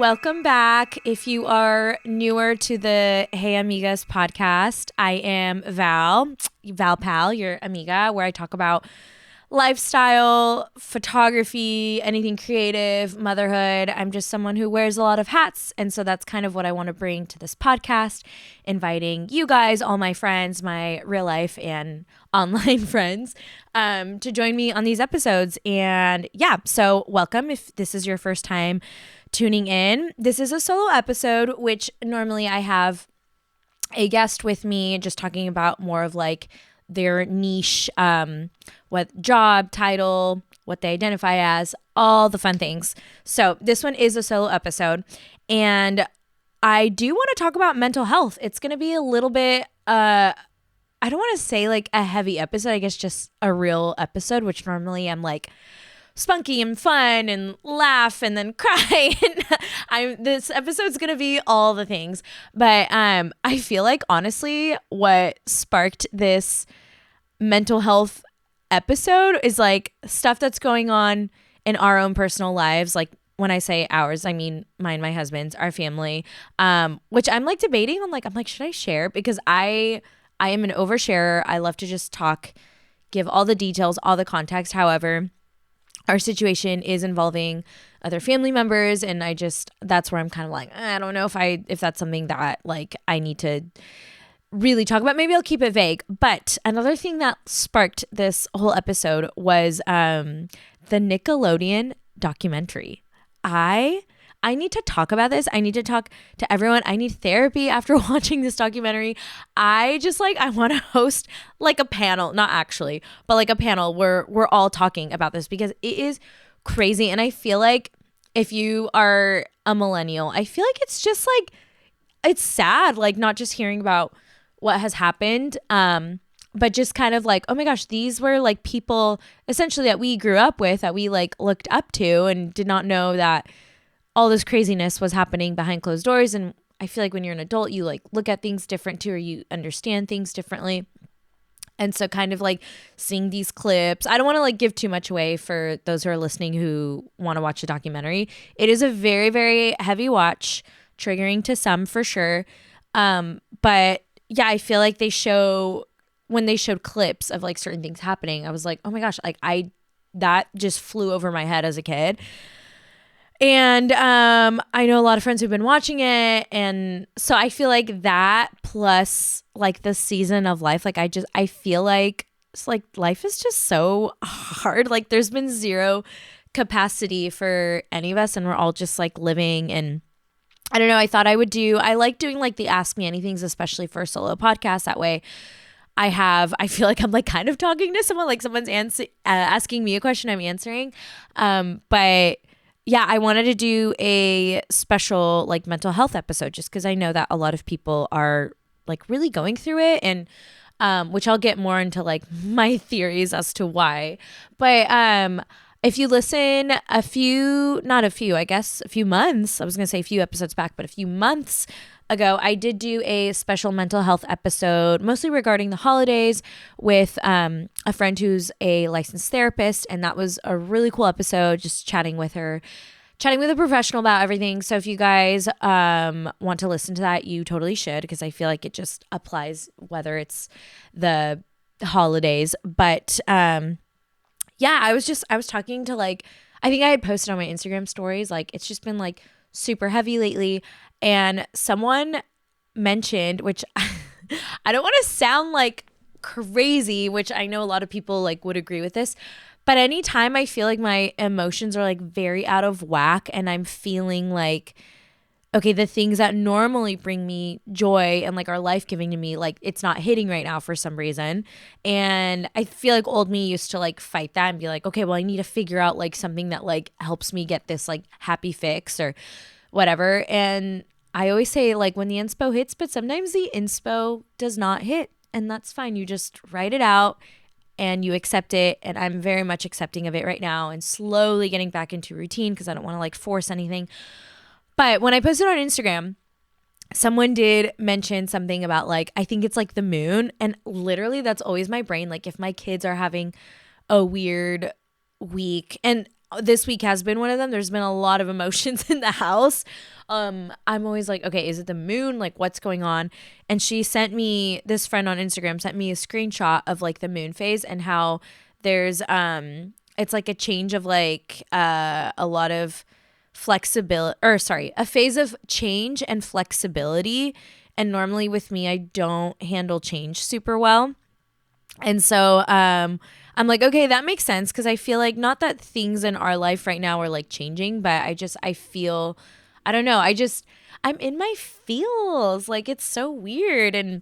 Welcome back. If you are newer to the Hey Amigas podcast, I am Val Pal, your amiga, where I talk about lifestyle, photography, anything creative, motherhood. I'm just someone who wears a lot of hats. And so that's kind of what I want to bring to this podcast, inviting you guys, all my friends, my real life and online friends, to join me on these episodes. And yeah, so welcome if this is your first time tuning in. This is a solo episode, which normally I have a guest with me just talking about more of like their niche, what job, title, what they identify as, all the fun things. So this one is a solo episode, and I do want to talk about mental health. It's going to be a little bit, I don't want to say like a heavy episode, I guess just a real episode, which normally I'm like spunky and fun and laugh and then cry. And this episode's gonna be all the things. But I feel like honestly what sparked this mental health episode is like stuff that's going on in our own personal lives. Like when I say ours, I mean mine, my husband's, our family, which I'm like debating on. Like I'm like, should I share? Because I am an oversharer. I love to just talk, give all the details, all the context. However, our situation is involving other family members, and that's where I'm kind of like, I don't know if that's something that like I need to really talk about. Maybe I'll keep it vague. But another thing that sparked this whole episode was the Nickelodeon documentary. I need to talk about this. I need to talk to everyone. I need therapy after watching this documentary. I want to host like a panel, not actually, but like a panel where we're all talking about this because it is crazy. And I feel like if you are a millennial, I feel like it's just like, it's sad, like not just hearing about what has happened, but just kind of like, oh my gosh, these were like people essentially that we grew up with, that we like looked up to and did not know that all this craziness was happening behind closed doors. And I feel like when you're an adult, you like look at things different too, or you understand things differently. And so kind of like seeing these clips, I don't want to like give too much away for those who are listening who want to watch the documentary. It is a very, very heavy watch, triggering to some for sure. But yeah, I feel like when they showed clips of like certain things happening, I was like, oh my gosh, like that just flew over my head as a kid. And I know a lot of friends who've been watching it. And so I feel like that plus like the season of life, like I feel like it's like life is just so hard. Like there's been zero capacity for any of us, and we're all just like living. And I don't know, I like doing like the Ask Me Anythings, especially for a solo podcast. That way I feel like I'm like kind of talking to someone, like someone's asking me a question, I'm answering. But yeah, I wanted to do a special like mental health episode just because I know that a lot of people are like really going through it, and which I'll get more into like my theories as to why. But if you listen a few months, I was going to say a few episodes back, but a few months ago, I did do a special mental health episode, mostly regarding the holidays, with a friend who's a licensed therapist. And that was a really cool episode, just chatting with a professional about everything. So if you guys want to listen to that, you totally should, because I feel like it just applies whether it's the holidays. But yeah, I was talking to like, I think I had posted on my Instagram stories, like it's just been like super heavy lately. And someone mentioned, which I don't want to sound like crazy, which I know a lot of people like would agree with this, but anytime I feel like my emotions are like very out of whack and I'm feeling like, okay, the things that normally bring me joy and like are life-giving to me, like it's not hitting right now for some reason. And I feel like old me used to like fight that and be like, okay, well, I need to figure out like something that like helps me get this like happy fix or whatever. And I always say like when the inspo hits, but sometimes the inspo does not hit, and that's fine. You just write it out and you accept it. And I'm very much accepting of it right now and slowly getting back into routine because I don't want to like force anything. But when I posted on Instagram, someone did mention something about like, I think it's like the moon. And literally that's always my brain. Like if my kids are having a weird week, and this week has been one of them. There's been a lot of emotions in the house. I'm always like, okay, is it the moon? Like, what's going on? And this friend on Instagram sent me a screenshot of like the moon phase and how there's, it's like a change of like, a lot of flexibility, or sorry, a phase of change and flexibility. And normally with me, I don't handle change super well. And so, I'm like, okay, that makes sense. Cause I feel like not that things in our life right now are like changing, but I feel, I don't know. I'm in my feels. Like it's so weird. And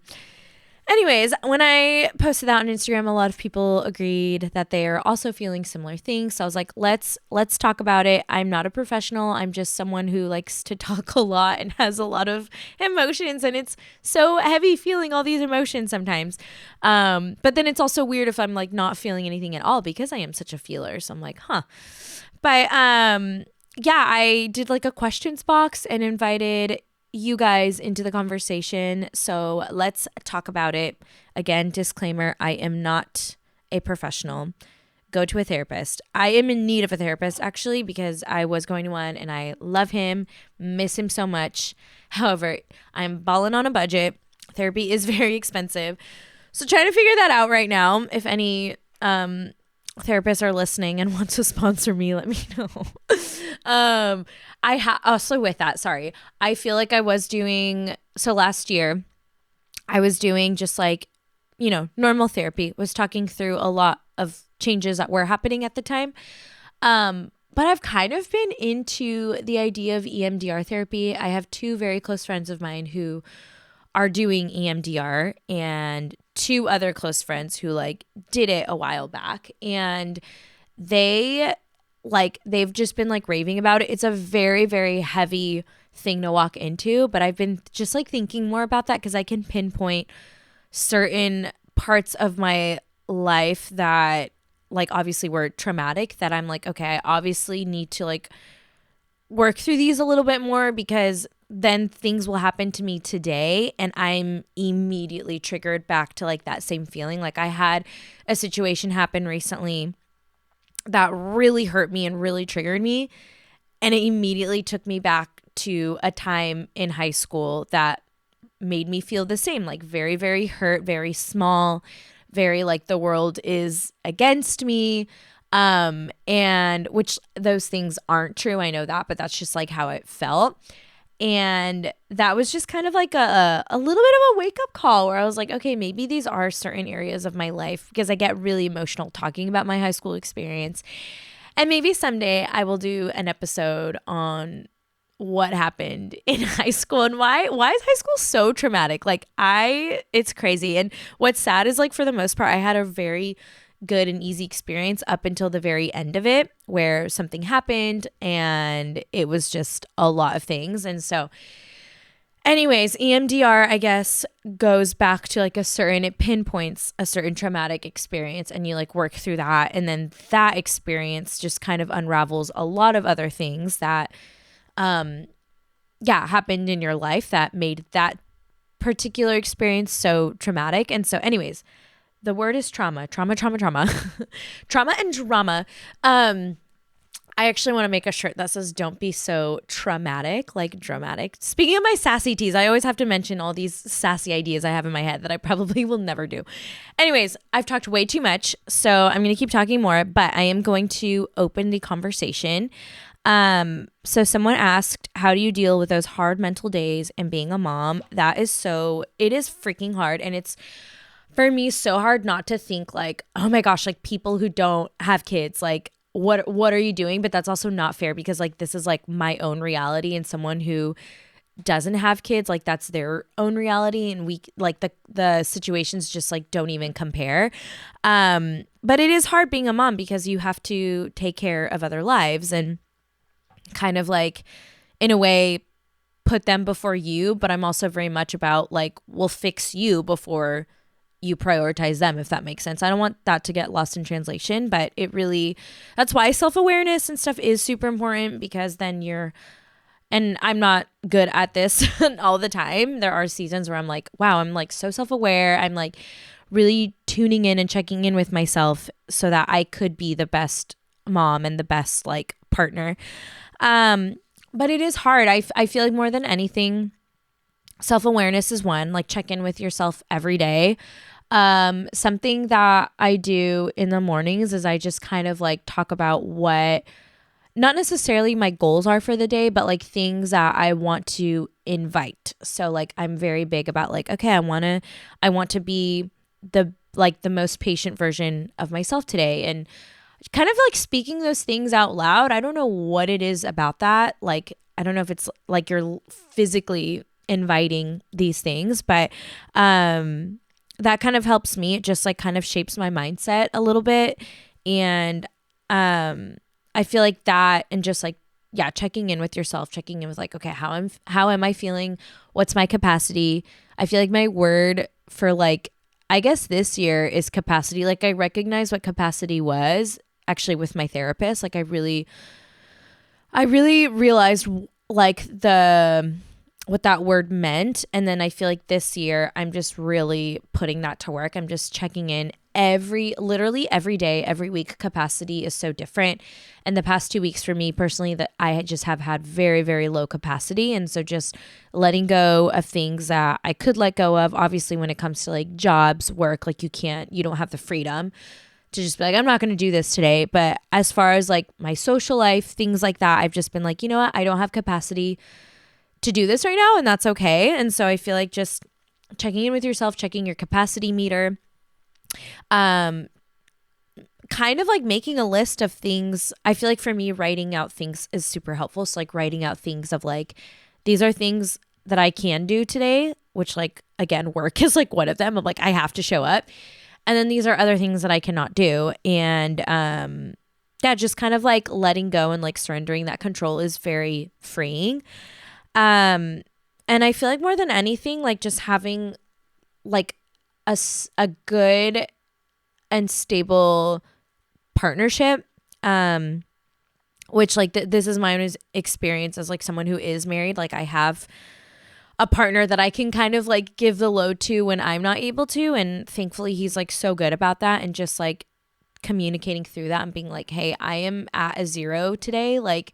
anyways, when I posted that on Instagram, a lot of people agreed that they are also feeling similar things. So I was like, let's talk about it. I'm not a professional. I'm just someone who likes to talk a lot and has a lot of emotions, and it's so heavy feeling all these emotions sometimes. But then it's also weird if I'm like not feeling anything at all because I am such a feeler. So I'm like, huh. But yeah, I did like a questions box and invited you guys into the conversation. So let's talk about it. Again, disclaimer, I am not a professional. Go to a therapist. I am in need of a therapist actually because I was going to one and I love him, miss him so much. However, I'm balling on a budget. Therapy is very expensive. So trying to figure that out right now. If any therapists are listening and want to sponsor me, let me know. Also with that, sorry. I feel like so last year I was doing just like, normal therapy, was talking through a lot of changes that were happening at the time. But I've kind of been into the idea of EMDR therapy. I have two very close friends of mine who are doing EMDR and two other close friends who like did it a while back, and they've just been like raving about it. It's a very, very heavy thing to walk into, but I've been just like thinking more about that because I can pinpoint certain parts of my life that like obviously were traumatic that I'm like, okay, I obviously need to like work through these a little bit more because then things will happen to me today and I'm immediately triggered back to like that same feeling. Like I had a situation happen recently that really hurt me and really triggered me, and it immediately took me back to a time in high school that made me feel the same, like very, very hurt, very small, very like the world is against me. And which those things aren't true. I know that, but that's just like how it felt. And that was just kind of like a little bit of a wake up call where I was like, okay, maybe these are certain areas of my life because I get really emotional talking about my high school experience. And maybe someday I will do an episode on what happened in high school and why is high school so traumatic? Like it's crazy. And what's sad is like for the most part, I had a very good and easy experience up until the very end of it where something happened and it was just a lot of things. And so anyways, EMDR, I guess, goes back to like it pinpoints a certain traumatic experience and you like work through that. And then that experience just kind of unravels a lot of other things that, happened in your life that made that particular experience so traumatic. And so anyways, the word is trauma and drama. I actually want to make a shirt that says don't be so traumatic, like dramatic. Speaking of my sassy teas, I always have to mention all these sassy ideas I have in my head that I probably will never do. Anyways, I've talked way too much, so I'm going to keep talking more, but I am going to open the conversation. So someone asked, how do you deal with those hard mental days and being a mom? It is freaking hard. And it's, for me, so hard not to think like, oh my gosh, like people who don't have kids, like what are you doing? But that's also not fair because like this is like my own reality, and someone who doesn't have kids, like that's their own reality, and we like the situations just like don't even compare. But it is hard being a mom because you have to take care of other lives and kind of like in a way put them before you, but I'm also very much about like we'll fix you before you prioritize them, if that makes sense. I don't want that to get lost in translation, but that's why self-awareness and stuff is super important, because then and I'm not good at this all the time. There are seasons where I'm like, wow, I'm like so self-aware. I'm like really tuning in and checking in with myself so that I could be the best mom and the best like partner. But it is hard. I feel like more than anything, self-awareness is one, like check in with yourself every day. Something that I do in the mornings is I just kind of like talk about what not necessarily my goals are for the day, but like things that I want to invite. So like I'm very big about like, okay, I want to be the most patient version of myself today, and kind of like speaking those things out loud. I don't know what it is about that. Like I don't know if it's like you're physically inviting these things, but that kind of helps me. It just like kind of shapes my mindset a little bit. And I feel like that, and just like, yeah, checking in with yourself, checking in with like, okay, how am I feeling? What's my capacity? I feel like my word for like, I guess this year is capacity. Like I recognize what capacity was actually with my therapist. Like I really realized like what that word meant. And then I feel like this year I'm just really putting that to work. I'm just checking in literally every day, every week. Capacity is so different. And the past 2 weeks for me personally, that I just have had very, very low capacity. And so just letting go of things that I could let go of. Obviously, when it comes to like jobs, work, like you don't have the freedom to just be like, I'm not going to do this today. But as far as like my social life, things like that, I've just been like, you know what? I don't have capacity to do this right now, and that's okay. And so I feel like just checking in with yourself, checking your capacity meter, kind of like making a list of things. I feel like for me, writing out things is super helpful. So like writing out things of like, these are things that I can do today, which like, again, work is like one of them. I'm like, I have to show up. And then these are other things that I cannot do. And yeah, just kind of like letting go and like surrendering that control is very freeing. And I feel like more than anything, like just having like a good and stable partnership, which like this is my own experience as like someone who is married. Like I have a partner that I can kind of like give the load to when I'm not able to. And thankfully he's like so good about that, and just like communicating through that and being like, hey, I am at a 0 today. Like,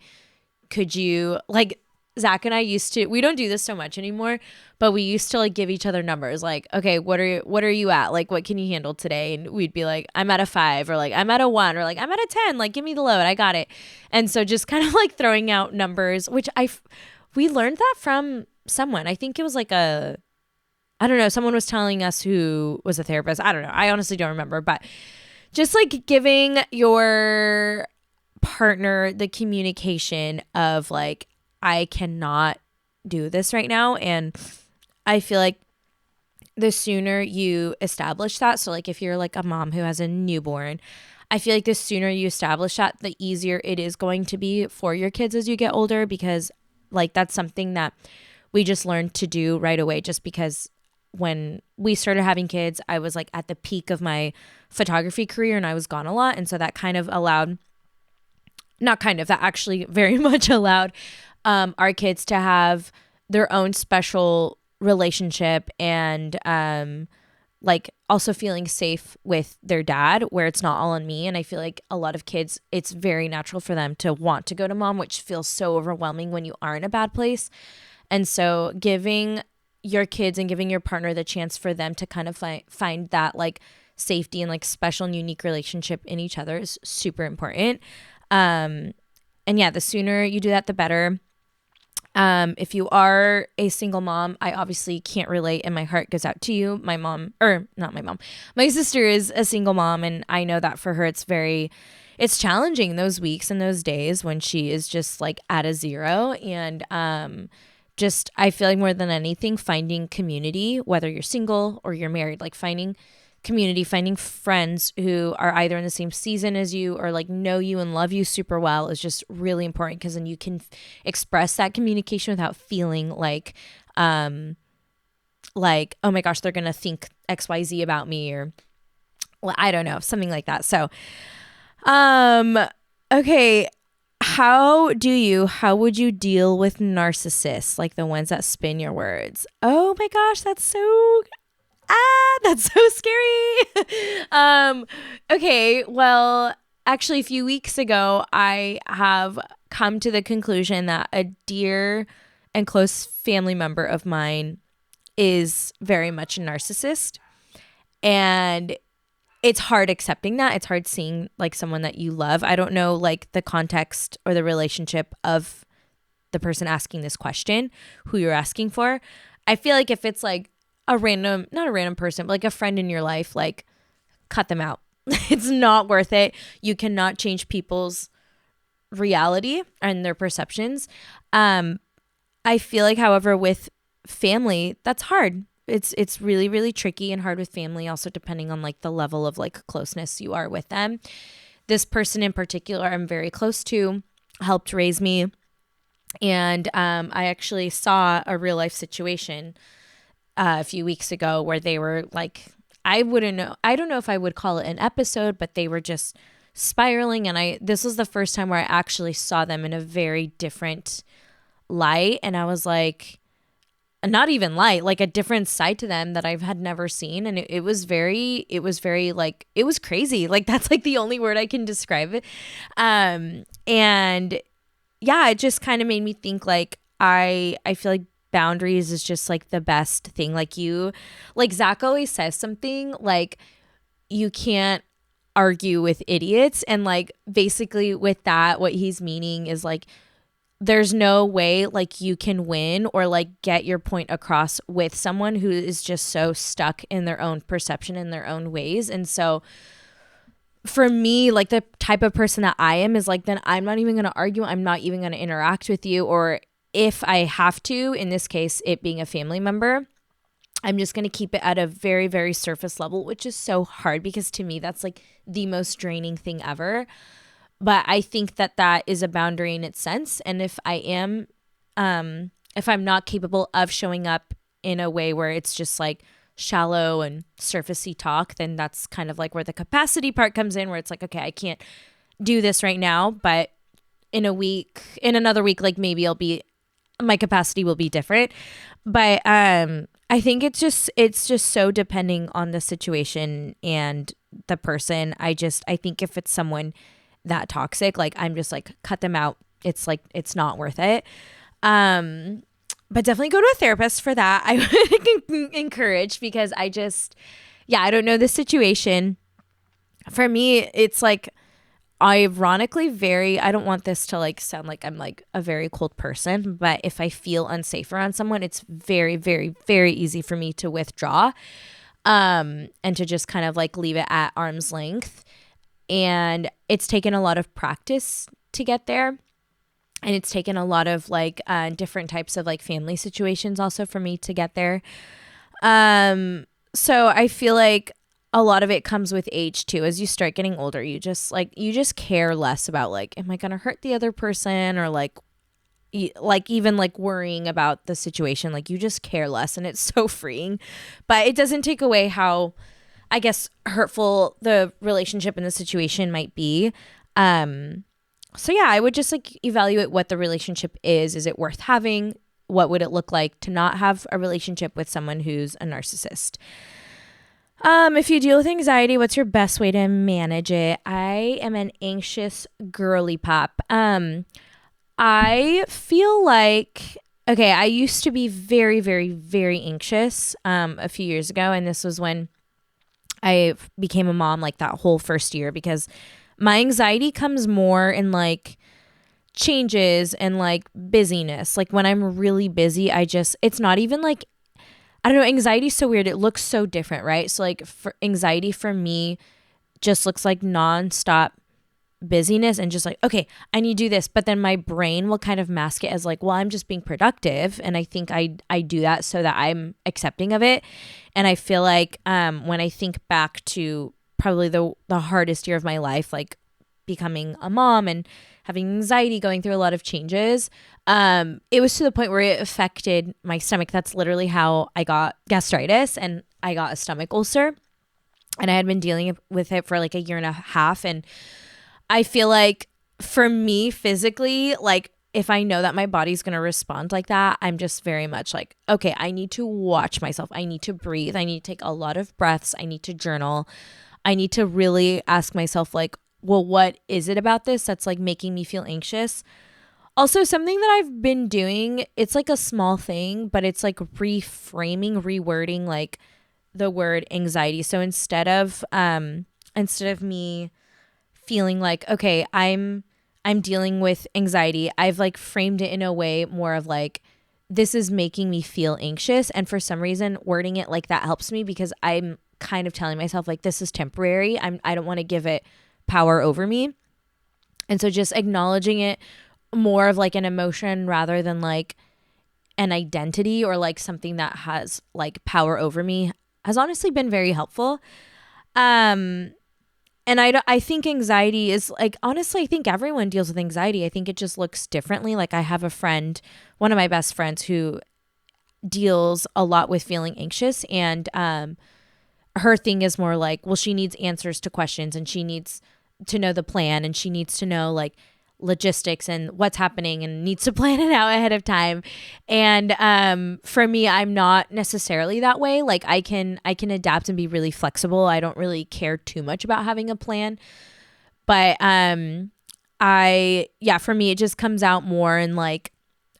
could you like, Zach and I we don't do this so much anymore, but we used to like give each other numbers. Like, okay, what are you at? Like, what can you handle today? And we'd be like, I'm at a 5, or like, I'm at a 1, or like, I'm at a 10, like, give me the load. I got it. And so just kind of like throwing out numbers, which we learned that from someone. I think it was like I don't know, someone was telling us who was a therapist. I don't know. I honestly don't remember, but just like giving your partner the communication of like, I cannot do this right now. And I feel like the sooner you establish that, so like if you're like a mom who has a newborn, I feel like the sooner you establish that, the easier it is going to be for your kids as you get older, because like that's something that we just learned to do right away, just because when we started having kids, I was like at the peak of my photography career and I was gone a lot. And so that kind of allowed, that actually very much allowed our kids to have their own special relationship, and like also feeling safe with their dad, where it's not all on me. And I feel like a lot of kids, it's very natural for them to want to go to mom, which feels so overwhelming when you are in a bad place. And so giving your kids and giving your partner the chance for them to kind of find that like safety and like special and unique relationship in each other is super important. And yeah, the sooner you do that, the better. If you are a single mom, I obviously can't relate, and my heart goes out to you. My sister is a single mom, and I know that for her, it's challenging those weeks and those days when she is just like at a 0. And, I feel like more than anything, finding community, whether you're single or you're married, like finding community, finding friends who are either in the same season as you or like know you and love you super well is just really important, because then you can express that communication without feeling like oh my gosh, they're gonna think XYZ about me, or well, I don't know, something like that. So okay, how would you deal with narcissists, like the ones that spin your words? Oh my gosh, that's so scary. Okay, well, actually, a few weeks ago, I have come to the conclusion that a dear and close family member of mine is very much a narcissist. And it's hard accepting that. It's hard seeing like someone that you love. I don't know like the context or the relationship of the person asking this question, who you're asking for. I feel like if it's like a random, not a random person, but like a friend in your life, like cut them out. It's not worth it. You cannot change people's reality and their perceptions. I feel like, however, with family, that's hard. It's really, really tricky and hard with family, also depending on like the level of like closeness you are with them. This person in particular I'm very close to, helped raise me. And I actually saw a real life situation a few weeks ago where they were like, I don't know if I would call it an episode, but they were just spiraling. And this was the first time where I actually saw them in a very different light. And I was like, not even light, like a different side to them that I've had never seen. And it was very like, it was crazy. Like that's like the only word I can describe it. And yeah, it just kind of made me think like, I feel like boundaries is just like the best thing. Like Zach always says something like, you can't argue with idiots. And like basically with that, what he's meaning is like, there's no way like you can win or like get your point across with someone who is just so stuck in their own perception, in their own ways. And so for me, like the type of person that I am is like, then I'm not even going to argue. I'm not even going to interact with you. Or if I have to, in this case, it being a family member, I'm just going to keep it at a very, very surface level, which is so hard because to me, that's like the most draining thing ever. But I think that is a boundary in its sense. And if I'm not capable of showing up in a way where it's just like shallow and surfacey talk, then that's kind of like where the capacity part comes in, where it's like, okay, I can't do this right now, but in another week, like maybe my capacity will be different. But I think it's just so depending on the situation and the person. I think if it's someone that toxic, like I'm just like, cut them out. It's like, it's not worth it. But definitely go to a therapist for that. I would encourage, because I don't know the situation. For me, it's like, ironically I don't want this to like sound like I'm like a very cold person, but if I feel unsafe around someone, it's very, very, very easy for me to withdraw, and to just kind of like leave it at arm's length. And it's taken a lot of practice to get there. And it's taken a lot of like different types of like family situations also for me to get there. So I feel like a lot of it comes with age too. As you start getting older, you just care less about like, am I going to hurt the other person, or like even like worrying about the situation. Like you just care less, and it's so freeing. But it doesn't take away how, I guess, hurtful the relationship and the situation might be. So yeah, I would just like evaluate what the relationship is. Is it worth having? What would it look like to not have a relationship with someone who's a narcissist? If you deal with anxiety, what's your best way to manage it? I am an anxious girly pop. I feel like, okay, I used to be very, very, very anxious a few years ago. And this was when I became a mom, like that whole first year, because my anxiety comes more in like changes and like busyness. Like when I'm really busy, it's not even like, I don't know, anxiety is so weird. It looks so different, right? So like for anxiety for me just looks like nonstop busyness and just like, okay, I need to do this. But then my brain will kind of mask it as like, well, I'm just being productive. And I think I do that so that I'm accepting of it. And I feel like when I think back to probably the hardest year of my life, like becoming a mom and having anxiety, going through a lot of changes, it was to the point where it affected my stomach. That's literally how I got gastritis, and I got a stomach ulcer, and I had been dealing with it for like a year and a half. And I feel like for me physically, like if I know that my body's going to respond like that, I'm just very much like, okay, I need to watch myself. I need to breathe. I need to take a lot of breaths. I need to journal. I need to really ask myself like, well, what is it about this that's like making me feel anxious? Also, something that I've been doing, it's like a small thing, but it's like rewording like the word anxiety. So instead of me feeling like, okay, I'm dealing with anxiety, I've like framed it in a way more of like, this is making me feel anxious. And for some reason, wording it like that helps me because I'm kind of telling myself like, this is temporary. I don't want to give it power over me. And so just acknowledging it more of like an emotion rather than like an identity or like something that has like power over me has honestly been very helpful. And I think anxiety is like, honestly, I think everyone deals with anxiety. I think it just looks differently. Like I have a friend, one of my best friends, who deals a lot with feeling anxious, and her thing is more like, well, she needs answers to questions and she needs to know the plan and she needs to know like logistics and what's happening and needs to plan it out ahead of time. And for me, I'm not necessarily that way. Like I can adapt and be really flexible. I don't really care too much about having a plan. But for me it just comes out more in like,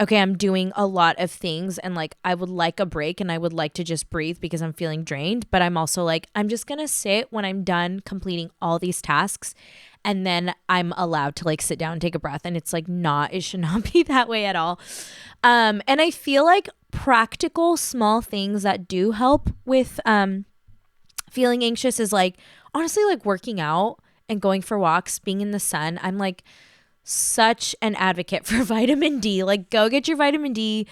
okay, I'm doing a lot of things and like I would like a break and I would like to just breathe because I'm feeling drained. But I'm also like, I'm just going to sit when I'm done completing all these tasks, and then I'm allowed to like sit down and take a breath. And it's like it should not be that way at all. And I feel like practical small things that do help with feeling anxious is like, honestly, like working out and going for walks, being in the sun. I'm like such an advocate for vitamin D. Like go get your vitamin D,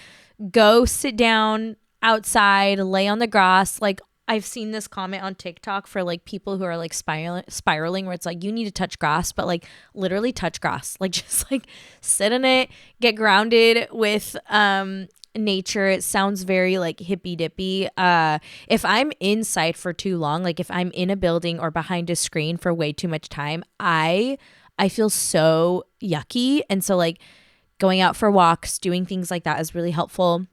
go sit down outside, lay on the grass. Like I've seen this comment on TikTok for like people who are like spiraling where it's like, you need to touch grass, but like literally touch grass, like just like sit in it, get grounded with nature. It sounds very like hippy dippy. If I'm inside for too long, like if I'm in a building or behind a screen for way too much time, I feel so yucky. And so like going out for walks, doing things like that is really helpful.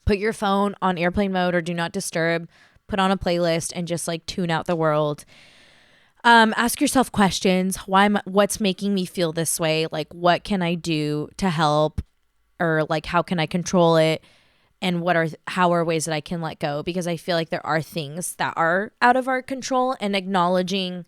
Put your phone on airplane mode or do not disturb, put on a playlist and just like tune out the world. Ask yourself questions. What's making me feel this way? Like what can I do to help? Or like, how can I control it? And how are ways that I can let go? Because I feel like there are things that are out of our control, and acknowledging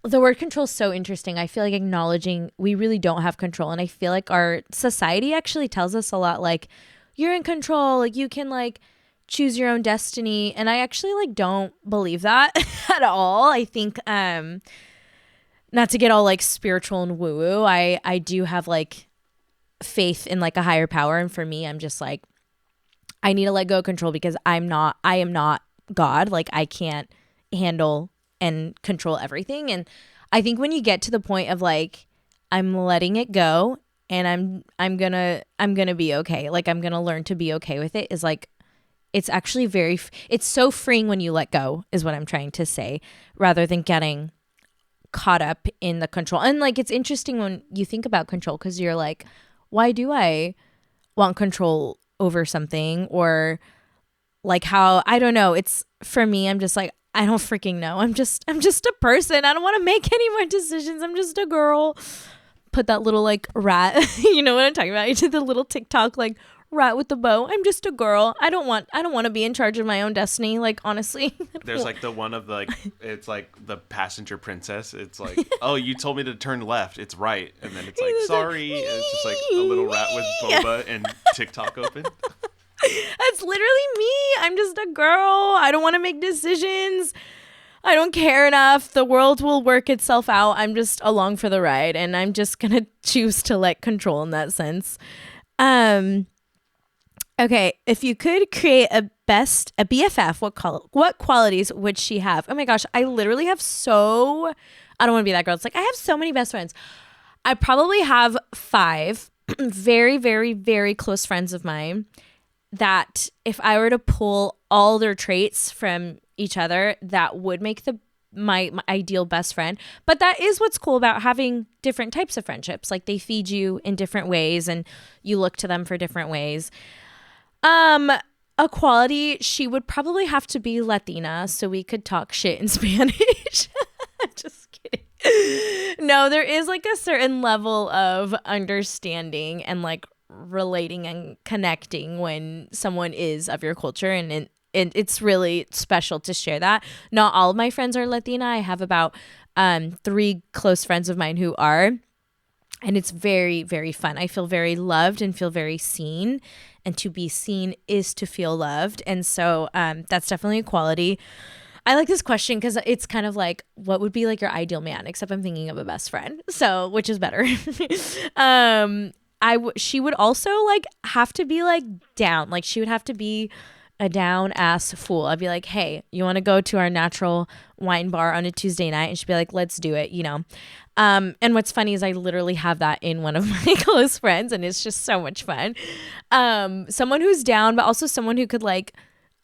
the word control is so interesting. I feel like acknowledging we really don't have control. And I feel like our society actually tells us a lot like, you're in control, like you can like choose your own destiny. And I actually like don't believe that at all. I think not to get all like spiritual and woo woo, I do have like faith in like a higher power. And for me, I'm just like, I need to let go of control because I am not God. Like I can't handle and control everything. And I think when you get to the point of like, I'm letting it go and I'm gonna be okay. Like I'm gonna learn to be okay with it, is like, it's actually it's so freeing when you let go, is what I'm trying to say, rather than getting caught up in the control. And like, it's interesting when you think about control, because you're like, why do I want control over something? Or like how, I don't know. It's for me, I'm just like, I don't freaking know. I'm just a person. I don't want to make any more decisions. I'm just a girl. Put that little like rat, you know what I'm talking about? I did the little TikTok like rat with the bow. I'm just a girl. I don't want to be in charge of my own destiny. Like honestly, there's like the one of the, like, it's like the passenger princess. It's like, oh, you told me to turn left. It's right. And then it's like, sorry. And it's just like a little rat with boba and TikTok open. That's literally me. I'm just a girl. I don't want to make decisions. I don't care enough. The world will work itself out. I'm just along for the ride, and I'm just going to choose to let control in that sense. Okay, if you could create a BFF, what qualities would she have? Oh my gosh, I literally have I don't want to be that girl. It's like I have so many best friends. I probably have 5 very, very, very close friends of mine that if I were to pull all their traits from each other, that would make my ideal best friend. But that is what's cool about having different types of friendships. Like they feed you in different ways and you look to them for different ways. A quality, she would probably have to be Latina so we could talk shit in Spanish. Just kidding. No, there is like a certain level of understanding and like relating and connecting when someone is of your culture, and it's really special to share that. Not all of my friends are Latina. I have about 3 close friends of mine who are, and it's very, very fun. I feel very loved and feel very seen, and to be seen is to feel loved. And so that's definitely a quality. I like this question because it's kind of like, what would be like your ideal man? Except I'm thinking of a best friend. So, which is better. She would also like have to be like down. Like she would have to be a down ass fool. I'd be like, hey, you want to go to our natural wine bar on a Tuesday night? And she'd be like, let's do it, you know? And what's funny is I literally have that in one of my close friends, and it's just so much fun. Someone who's down, but also someone who could like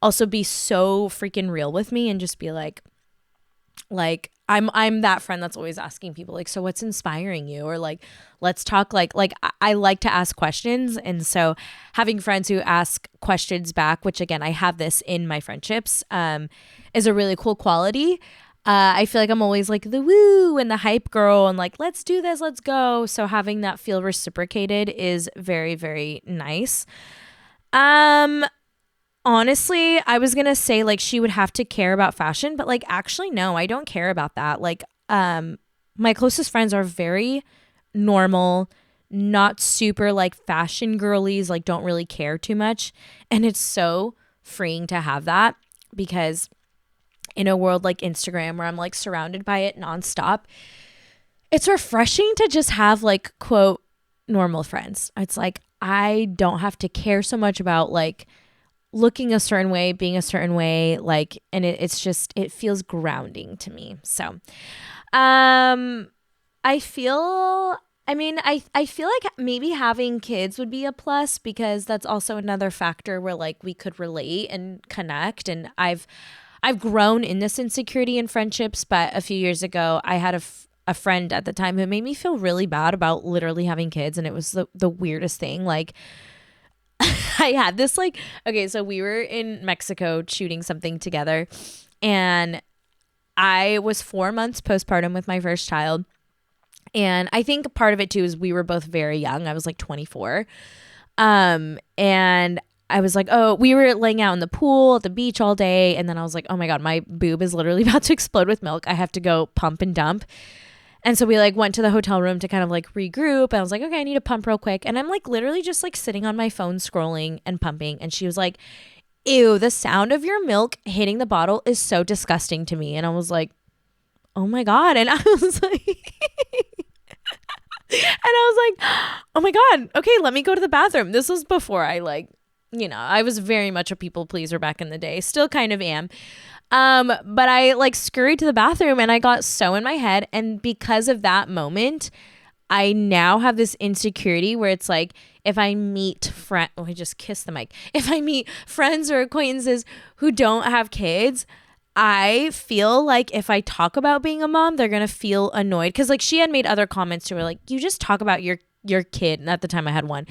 also be so freaking real with me and just be like I'm that friend that's always asking people like, so what's inspiring you, or like let's talk. Like I like to ask questions, and so having friends who ask questions back, which again I have this in my friendships, is a really cool quality. I feel like I'm always like the woo and the hype girl and like, let's do this, let's go. So having that feel reciprocated is very, very nice. Honestly, I was going to say like she would have to care about fashion, but like actually no, I don't care about that. Like my closest friends are very normal, not super like fashion girlies, like don't really care too much. And it's so freeing to have that, because in a world like Instagram where I'm like surrounded by it nonstop, it's refreshing to just have like quote normal friends. It's like I don't have to care so much about like looking a certain way, being a certain way, like, and it's just, it feels grounding to me. So, I feel, I feel like maybe having kids would be a plus, because that's also another factor where like we could relate and connect. And I've grown in this insecurity in friendships, but a few years ago I had a friend at the time who made me feel really bad about literally having kids, and it was the weirdest thing. Like I had this like, okay, so we were in Mexico shooting something together, and I was 4 months postpartum with my first child. And I think part of it too is we were both very young. I was like 24. And I was like, oh, we were laying out in the pool at the beach all day. And then I was like, oh my God, my boob is literally about to explode with milk. I have to go pump and dump. And so we like went to the hotel room to kind of like regroup. And I was like, okay, I need to pump real quick. And I'm like literally just like sitting on my phone scrolling and pumping. And she was like, ew, the sound of your milk hitting the bottle is so disgusting to me. And I was like, oh my God. And I was like, oh my God, okay, let me go to the bathroom. This was before I like, you know, I was very much a people pleaser back in the day. Still kind of am. But I like scurried to the bathroom and I got so in my head. And because of that moment, I now have this insecurity where it's like, if I meet I just kissed the mic. If I meet friends or acquaintances who don't have kids, I feel like if I talk about being a mom, they're going to feel annoyed. Cause like she had made other comments to her, like, you just talk about your kid. And at the time I had one,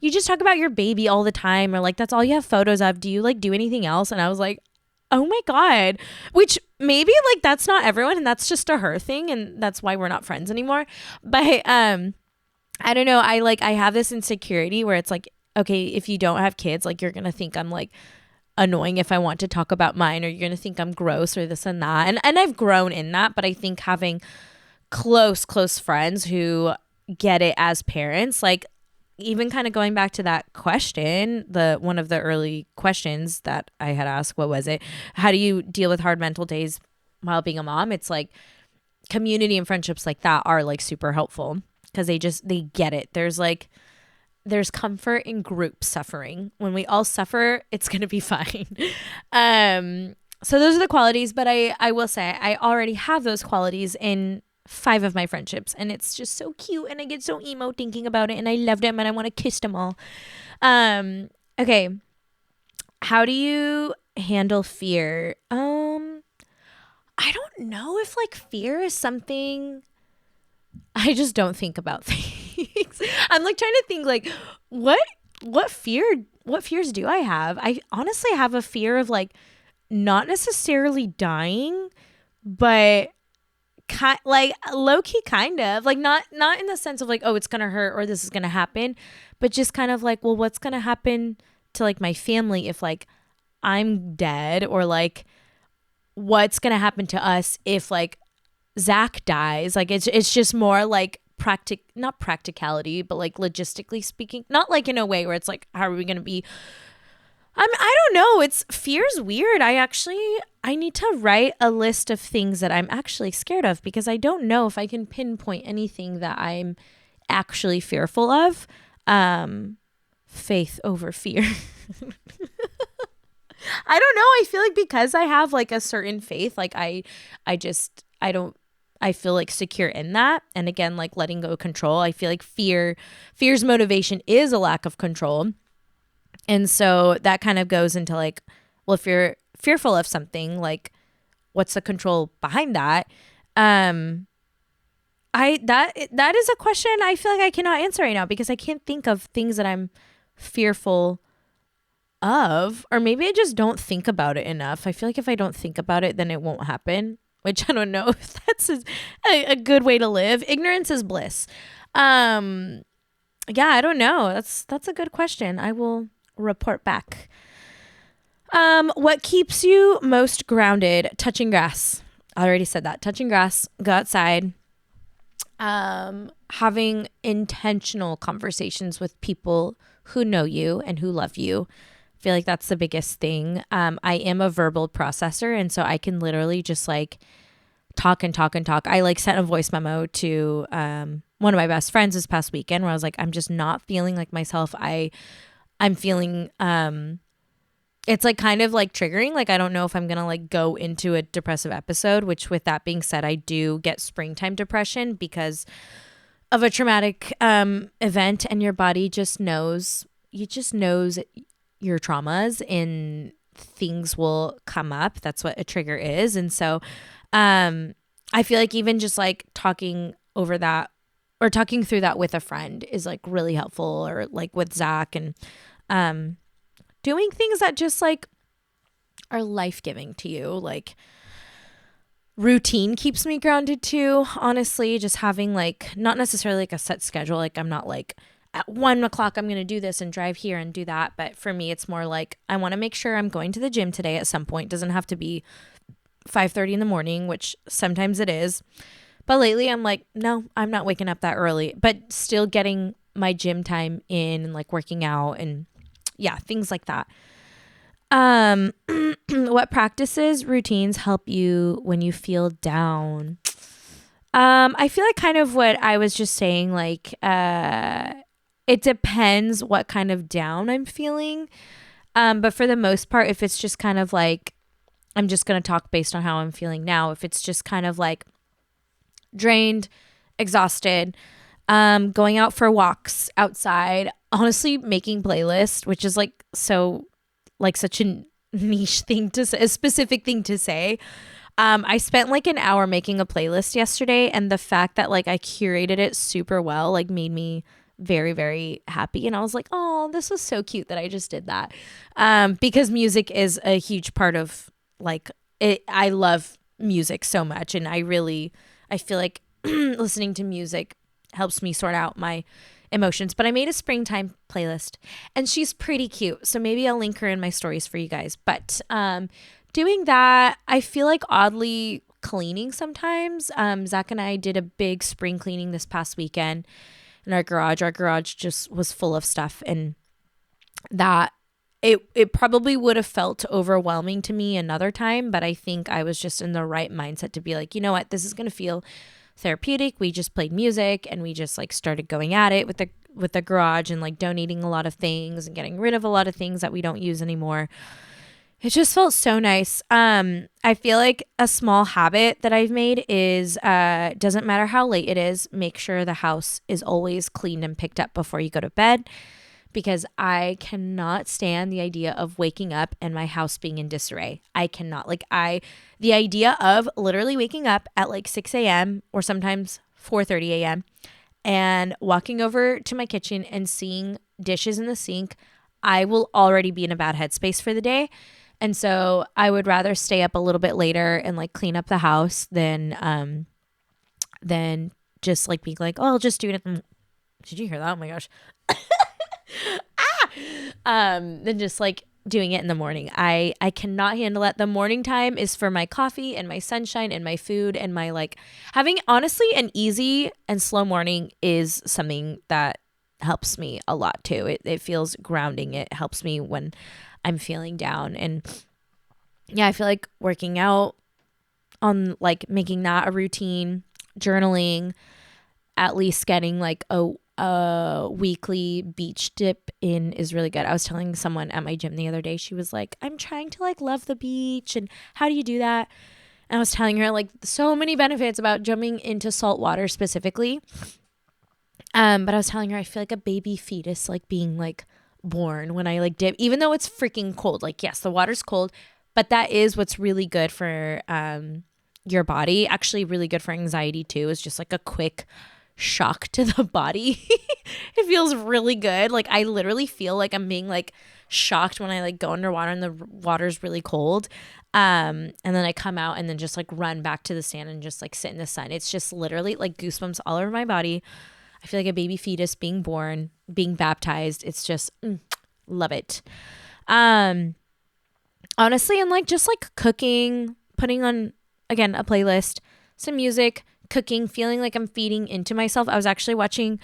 you just talk about your baby all the time. Or like, that's all you have photos of. Do you like do anything else? And I was like, oh my God, which maybe like that's not everyone, and that's just a her thing, and that's why we're not friends anymore. But I don't know, I have this insecurity where it's like, okay, if you don't have kids, like you're gonna think I'm like annoying if I want to talk about mine, or you're gonna think I'm gross or this and that, and I've grown in that. But I think having close friends who get it as parents, like even kind of going back to that question, one of the early questions that I had asked, what was it? How do you deal with hard mental days while being a mom? It's like community and friendships like that are like super helpful, because they get it. There's comfort in group suffering. When we all suffer, it's going to be fine. So those are the qualities, but I will say I already have those qualities in 5 of my friendships, and it's just so cute, and I get so emo thinking about it, and I love them and I want to kiss them all. Okay. How do you handle fear? I don't know if like fear is something, I just don't think about things. I'm like trying to think like what fears do I have? I honestly have a fear of like not necessarily dying, but like low key, kind of like not in the sense of like, oh, it's gonna hurt or this is gonna happen, but just kind of like, well, what's gonna happen to like my family if like I'm dead, or like what's gonna happen to us if like Zach dies. Like it's just more like not practicality, but like logistically speaking, not like in a way where it's like, how are we gonna be, I don't know. It's fear's weird. I need to write a list of things that I'm actually scared of, because I don't know if I can pinpoint anything that I'm actually fearful of. Faith over fear. I don't know. I feel like because I have like a certain faith, like I don't, I feel like secure in that. And again, like letting go of control. I feel like fear's motivation is a lack of control. And so that kind of goes into like, well, if you're fearful of something, like what's the control behind that? That is a question I feel like I cannot answer right now, because I can't think of things that I'm fearful of, or maybe I just don't think about it enough. I feel like if I don't think about it, then it won't happen, which I don't know if that's a good way to live. Ignorance is bliss. Yeah, I don't know. That's a good question. I will report back. What keeps you most grounded? Touching grass. I already said that. Touching grass, go outside. Having intentional conversations with people who know you and who love you. I feel like that's the biggest thing. I am a verbal processor, and so I can literally just like talk and talk and talk. I like sent a voice memo to one of my best friends this past weekend where I was like, I'm just not feeling like myself. I'm feeling it's like kind of like triggering. Like I don't know if I'm gonna like go into a depressive episode, which with that being said, I do get springtime depression because of a traumatic event, and your body just knows your traumas and things will come up. That's what a trigger is. And so I feel like even just like talking over that or talking through that with a friend is like really helpful, or like with Zach, and doing things that just like are life-giving to you. Like routine keeps me grounded too, honestly. Just having like not necessarily like a set schedule. Like I'm not like at 1:00 I'm going to do this and drive here and do that. But for me, it's more like I want to make sure I'm going to the gym today at some point. Doesn't have to be 5:30 in the morning, which sometimes it is. But lately I'm like, no, I'm not waking up that early, but still getting my gym time in and like working out and yeah, things like that. What practices, routines help you when you feel down? I feel like kind of what I was just saying, like, it depends what kind of down I'm feeling. But for the most part, if it's just kind of like, I'm just going to talk based on how I'm feeling now. If it's just kind of like drained, exhausted, going out for walks outside, honestly, making playlists, which is like so like such a niche thing to say, a specific thing to say. I spent like an hour making a playlist yesterday, and the fact that like I curated it super well like made me very, very happy. And I was like, oh, this was so cute that I just did that. Because music is a huge part of like it. I love music so much, and I feel like listening to music helps me sort out my emotions. But I made a springtime playlist, and she's pretty cute, so maybe I'll link her in my stories for you guys. But doing that, I feel like oddly cleaning sometimes. Zach and I did a big spring cleaning this past weekend in our garage just was full of stuff, and that it probably would have felt overwhelming to me another time, but I think I was just in the right mindset to be like, you know what, this is going to feel therapeutic. We just played music and we just like started going at it with the garage and like donating a lot of things and getting rid of a lot of things that we don't use anymore. It just felt so nice. I feel like a small habit that I've made is doesn't matter how late it is, make sure the house is always cleaned and picked up before you go to bed, because I cannot stand the idea of waking up and my house being in disarray. I cannot. The idea of literally waking up at like 6 a.m. or sometimes 4:30 a.m. and walking over to my kitchen and seeing dishes in the sink, I will already be in a bad headspace for the day. And so I would rather stay up a little bit later and like clean up the house than than just like being like, oh, I'll just do it. Did you hear that? Oh my gosh. Than just like doing it in the morning. I cannot handle it. The morning time is for my coffee and my sunshine and my food and my like having honestly an easy and slow morning is something that helps me a lot too. It feels grounding. It helps me when I'm feeling down. And yeah, I feel like working out on like making that a routine, journaling, at least getting like a weekly beach dip in is really good. I was telling someone at my gym the other day, she was like, I'm trying to like love the beach and how do you do that? And I was telling her like so many benefits about jumping into salt water specifically. But I was telling her I feel like a baby fetus like being like born when I like dip, even though it's freaking cold. Like yes, the water's cold, but that is what's really good for your body. Actually really good for anxiety too, is just like a quick shock to the body. It feels really good. Like I literally feel like I'm being like shocked when I like go underwater and the water's really cold. And then I come out and then just like run back to the sand and just like sit in the sun. It's just literally like goosebumps all over my body. I feel like a baby fetus being born, being baptized. It's just love it. Honestly, and like just like cooking, putting on again a playlist, some music, cooking, feeling like I'm feeding into myself. I was actually watching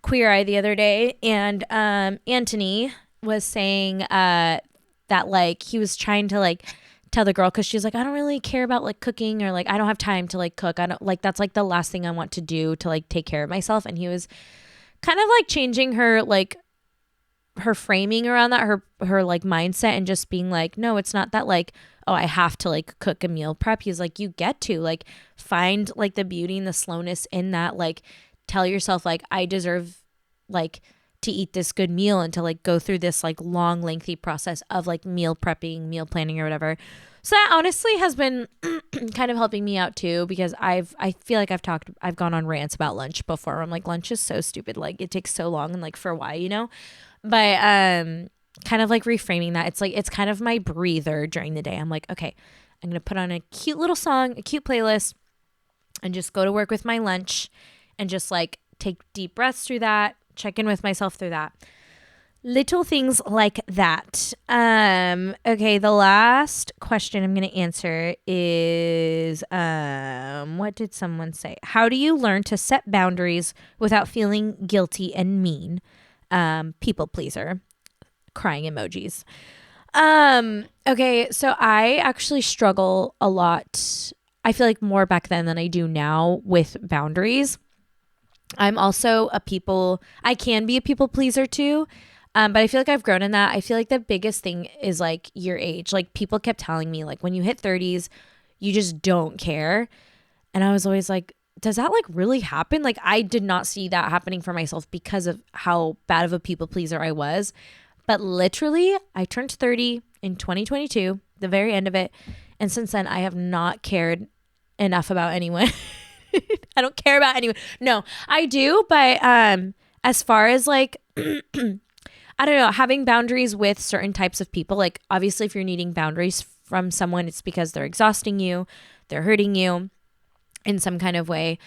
Queer Eye the other day, and Anthony was saying that like he was trying to like tell the girl, because she's like, I don't really care about like cooking, or like I don't have time to like cook. I don't like, that's like the last thing I want to do to like take care of myself. And he was kind of like changing her like her framing around that, her like mindset, and just being like, no, it's not that like, oh, I have to like cook a meal prep. He's like, you get to like find like the beauty and the slowness in that. Like tell yourself like I deserve like to eat this good meal and to like go through this like long lengthy process of like meal prepping, meal planning or whatever. So that honestly has been kind of helping me out too, because I feel like I've gone on rants about lunch before. I'm like, lunch is so stupid. Like it takes so long and like for why, you know? But kind of like reframing that. It's like, it's kind of my breather during the day. I'm like, okay, I'm going to put on a cute little song, a cute playlist, and just go to work with my lunch and just like take deep breaths through that, check in with myself through that. Little things like that. Okay, the last question I'm going to answer is, what did someone say? How do you learn to set boundaries without feeling guilty and mean? People pleaser, crying emojis. Okay, so I actually struggle a lot. I feel like more back then than I do now with boundaries. I'm also I can be a people pleaser too. But I feel like I've grown in that. I feel like the biggest thing is like your age. Like people kept telling me like when you hit 30s, you just don't care. And I was always like, does that like really happen? Like I did not see that happening for myself because of how bad of a people pleaser I was. But literally I turned 30 in 2022, the very end of it. And since then I have not cared enough about anyone. I don't care about anyone. No, I do. But as far as like, I don't know, having boundaries with certain types of people, like obviously if you're needing boundaries from someone, it's because they're exhausting you, they're hurting you in some kind of way.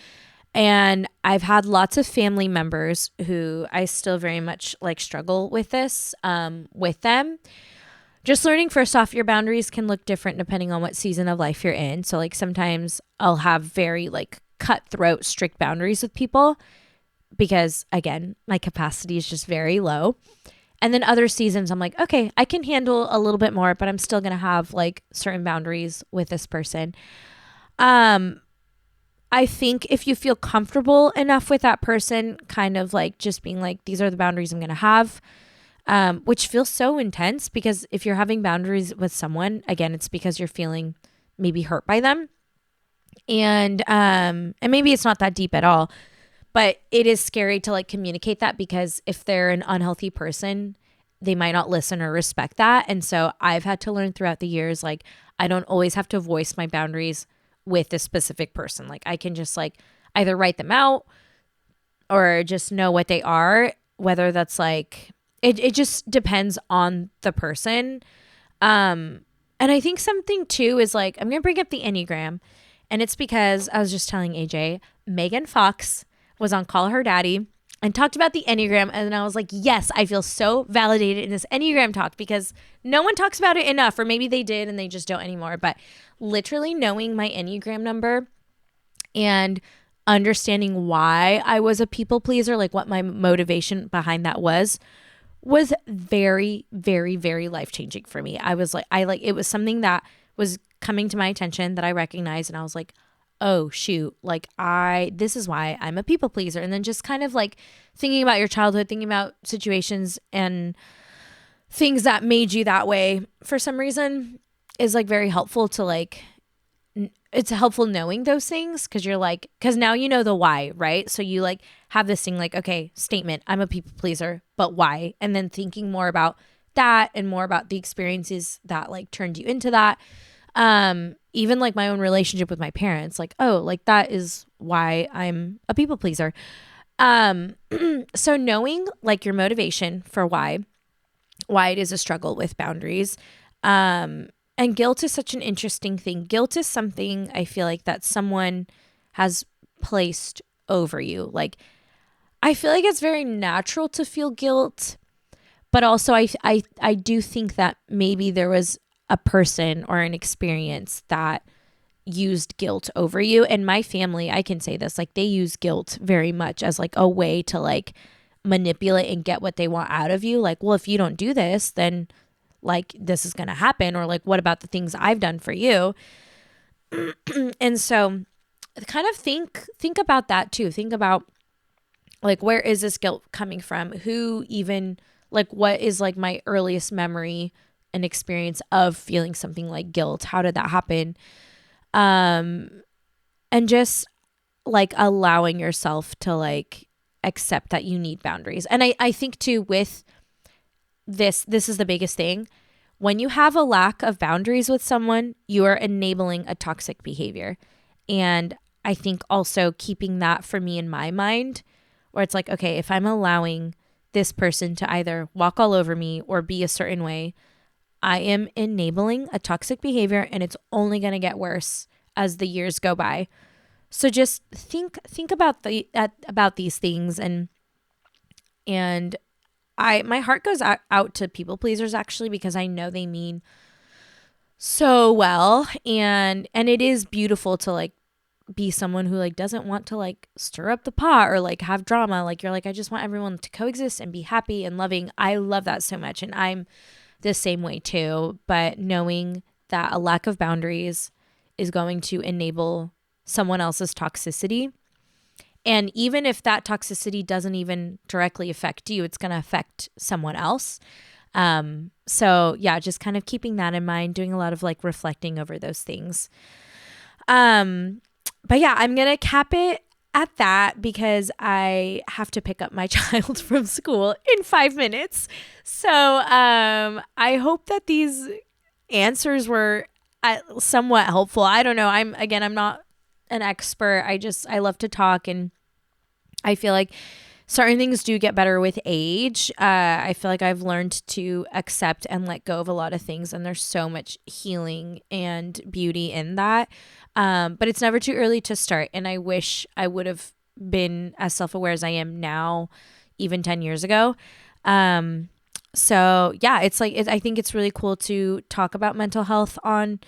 And I've had lots of family members who I still very much like struggle with this with them. Just learning first off, your boundaries can look different depending on what season of life you're in. So like sometimes I'll have very like cutthroat, strict boundaries with people because again, my capacity is just very low. And then other seasons, I'm like, okay, I can handle a little bit more, but I'm still going to have like certain boundaries with this person. I think if you feel comfortable enough with that person, kind of like just being like, these are the boundaries I'm going to have, which feels so intense because if you're having boundaries with someone, again, it's because you're feeling maybe hurt by them. And maybe it's not that deep at all. But it is scary to like communicate that because if they're an unhealthy person, they might not listen or respect that. And so I've had to learn throughout the years, like I don't always have to voice my boundaries with a specific person. Like I can just like either write them out or just know what they are, whether that's like, it just depends on the person. And I think something too is like, I'm going to bring up the Enneagram. And it's because I was just telling AJ Megan Fox was on Call Her Daddy and talked about the Enneagram. And I was like, yes, I feel so validated in this Enneagram talk because no one talks about it enough, or maybe they did and they just don't anymore. But literally knowing my Enneagram number and understanding why I was a people pleaser, like what my motivation behind that was very, very, very life-changing for me. I was like, it was something that was coming to my attention that I recognized, and I was like, oh shoot, like this is why I'm a people pleaser. And then just kind of like thinking about your childhood, thinking about situations and things that made you that way for some reason is like very helpful to like, it's helpful knowing those things because now you know the why, right? So you like have this thing like, okay, statement, I'm a people pleaser, but why? And then thinking more about that and more about the experiences that like turned you into that. Even like my own relationship with my parents, like, oh, like that is why I'm a people pleaser. So knowing like your motivation for why it is a struggle with boundaries, and guilt is such an interesting thing. Guilt is something I feel like that someone has placed over you. Like, I feel like it's very natural to feel guilt, but also I do think that maybe there was a person or an experience that used guilt over you. And my family, I can say this, like they use guilt very much as like a way to like manipulate and get what they want out of you. Like, well, if you don't do this, then like this is going to happen, or like what about the things I've done for you? And so kind of think about that too. Think about like, where is this guilt coming from? Who even like, what is like my earliest memory and experience of feeling something like guilt? How did that happen? And just like allowing yourself to like accept that you need boundaries. And I think too with this is the biggest thing. When you have a lack of boundaries with someone, you are enabling a toxic behavior. And I think also keeping that for me in my mind, where it's like, okay, if I'm allowing this person to either walk all over me or be a certain way, I am enabling a toxic behavior, and it's only going to get worse as the years go by. So just think about about these things, and my heart goes out to people pleasers actually, because I know they mean so well, and it is beautiful to like be someone who like doesn't want to like stir up the pot or like have drama. Like you're like, I just want everyone to coexist and be happy and loving. I love that so much, and I'm the same way too. But knowing that a lack of boundaries is going to enable someone else's toxicity, and even if that toxicity doesn't even directly affect you, it's going to affect someone else. So yeah, just kind of keeping that in mind, doing a lot of like reflecting over those things. But yeah, I'm going to cap it at that because I have to pick up my child from school in 5 minutes. So, I hope that these answers were somewhat helpful. I don't know. I'm not an expert. I love to talk, and I feel like certain things do get better with age. I feel like I've learned to accept and let go of a lot of things, and there's so much healing and beauty in that. But it's never too early to start, and I wish I would have been as self-aware as I am now, even 10 years ago. So yeah, it's like, I think it's really cool to talk about mental health on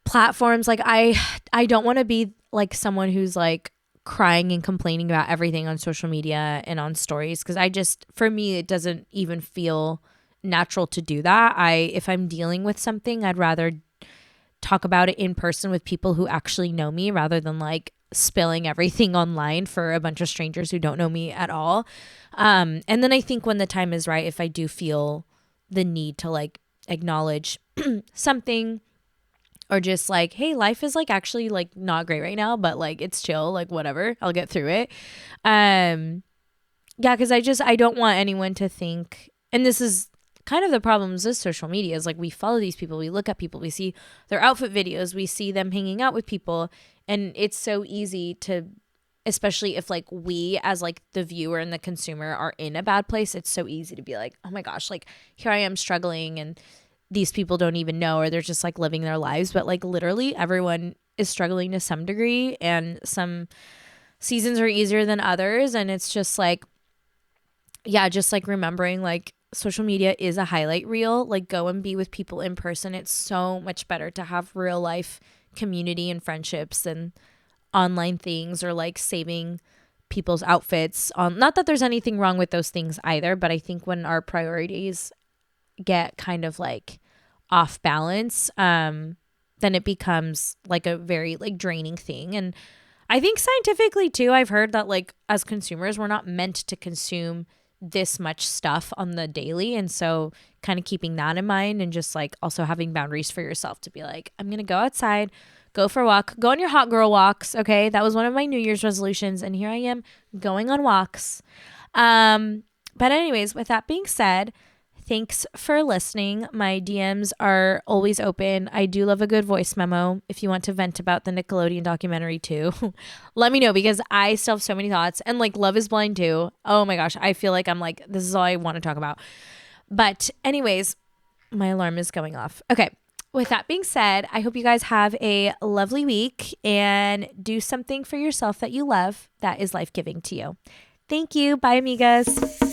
platforms. Like I don't want to be like someone who's like crying and complaining about everything on social media and on stories, because for me, it doesn't even feel natural to do that. If I'm dealing with something, I'd rather talk about it in person with people who actually know me, rather than like spilling everything online for a bunch of strangers who don't know me at all. And then I think when the time is right, if I do feel the need to like acknowledge something, or just like, hey, life is like actually like not great right now, but like it's chill, like whatever, I'll get through it. Yeah, because I don't want anyone to think, and this is kind of the problems with social media, is like we follow these people, we look at people, we see their outfit videos, we see them hanging out with people, and it's so easy to, especially if like we as like the viewer and the consumer are in a bad place, it's so easy to be like, oh my gosh, like here I am struggling, and these people don't even know, or they're just like living their lives. But like literally everyone is struggling to some degree, and some seasons are easier than others. And it's just like, yeah, just like remembering like social media is a highlight reel. Like, go and be with people in person. It's so much better to have real life community and friendships and online things, or like saving people's outfits on. Not that there's anything wrong with those things either, but I think when our priorities get kind of like off balance, then it becomes like a very like draining thing. And I think scientifically too, I've heard that like as consumers, we're not meant to consume this much stuff on the daily. And so kind of keeping that in mind, and just like also having boundaries for yourself to be like, I'm going to go outside, go for a walk, go on your hot girl walks. Okay. That was one of my New Year's resolutions. And here I am going on walks. But anyways, with that being said, thanks for listening. My DMs are always open. I do love a good voice memo. If you want to vent about the Nickelodeon documentary too, let me know, because I still have so many thoughts. And like Love is Blind too. Oh my gosh. I feel like I'm like, this is all I want to talk about. But anyways, my alarm is going off. Okay. With that being said, I hope you guys have a lovely week and do something for yourself that you love that is life-giving to you. Thank you. Bye, amigas.